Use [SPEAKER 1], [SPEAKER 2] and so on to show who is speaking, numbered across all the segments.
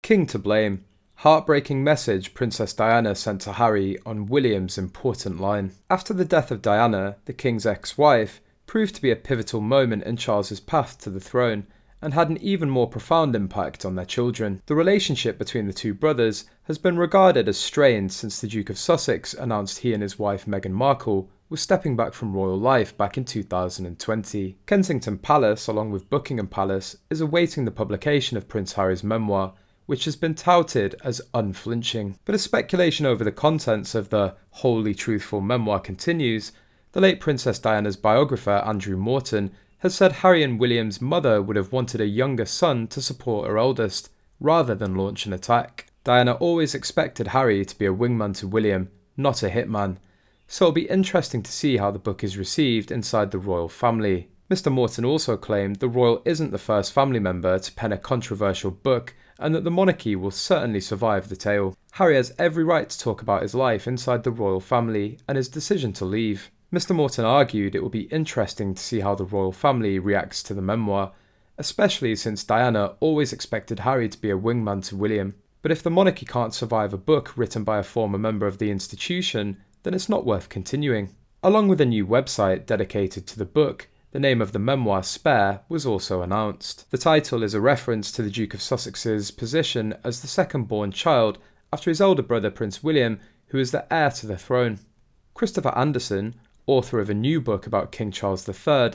[SPEAKER 1] King to blame. Heartbreaking message Princess Diana sent to Harry on William's important line. After the death of Diana, the King's ex-wife, proved to be a pivotal moment in Charles's path to the throne, and had an even more profound impact on their children. The relationship between the two brothers has been regarded as strained since the Duke of Sussex announced he and his wife Meghan Markle were stepping back from royal life back in 2020. Kensington Palace, along with Buckingham Palace, is awaiting the publication of Prince Harry's memoir, which has been touted as unflinching. But as speculation over the contents of the wholly truthful memoir continues, the late Princess Diana's biographer Andrew Morton has said Harry and William's mother would have wanted a younger son to support her eldest, rather than launch an attack. Diana always expected Harry to be a wingman to William, not a hitman, so it'll be interesting to see how the book is received inside the royal family. Mr. Morton also claimed the royal isn't the first family member to pen a controversial book, and that the monarchy will certainly survive the tale. Harry has every right to talk about his life inside the royal family and his decision to leave. Mr. Morton argued it will be interesting to see how the royal family reacts to the memoir, especially since Diana always expected Harry to be a wingman to William. But if the monarchy can't survive a book written by a former member of the institution, then it's not worth continuing. Along with a new website dedicated to the book, the name of the memoir, Spare, was also announced. The title is a reference to the Duke of Sussex's position as the second-born child after his elder brother Prince William, who is the heir to the throne. Christopher Andersen, author of a new book about King Charles III,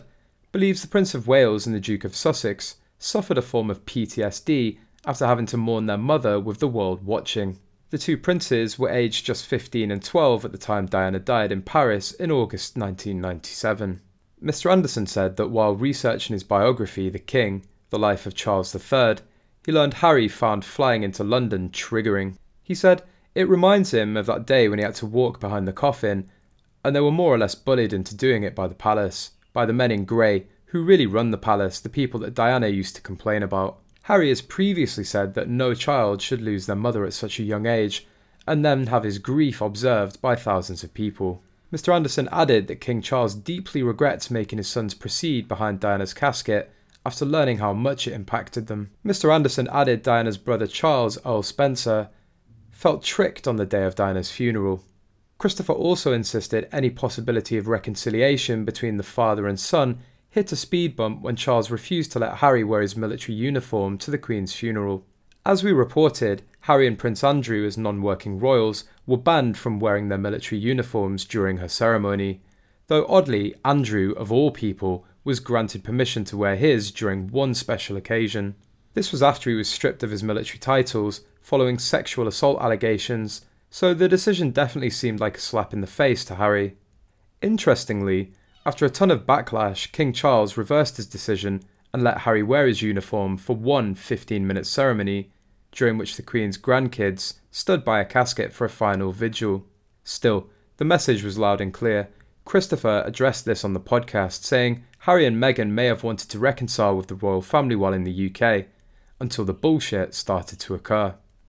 [SPEAKER 1] believes the Prince of Wales and the Duke of Sussex suffered a form of PTSD after having to mourn their mother with the world watching. The two princes were aged just 15 and 12 at the time Diana died in Paris in August 1997. Mr. Andersen said that while researching his biography, The King, The Life of Charles III, he learned Harry found flying into London triggering. He said it reminds him of that day when he had to walk behind the coffin, and they were more or less bullied into doing it by the palace, by the men in grey, who really run the palace, the people that Diana used to complain about. Harry has previously said that no child should lose their mother at such a young age, and then have his grief observed by thousands of people. Mr. Andersen added that King Charles deeply regrets making his sons proceed behind Diana's casket after learning how much it impacted them. Mr. Andersen added Diana's brother Charles, Earl Spencer, felt tricked on the day of Diana's funeral. Christopher also insisted any possibility of reconciliation between the father and son hit a speed bump when Charles refused to let Harry wear his military uniform to the Queen's funeral. As we reported, Harry and Prince Andrew, as non-working royals, were banned from wearing their military uniforms during her ceremony, though oddly, Andrew, of all people, was granted permission to wear his during one special occasion. This was after he was stripped of his military titles following sexual assault allegations, so the decision definitely seemed like a slap in the face to Harry. Interestingly, after a ton of backlash, King Charles reversed his decision and let Harry wear his uniform for one 15-minute ceremony, during which the Queen's grandkids stood by a casket for a final vigil. Still, the message was loud and clear. Christopher addressed this on the podcast, saying Harry and Meghan may have wanted to reconcile with the royal family while in the UK, until the bullshit started to occur.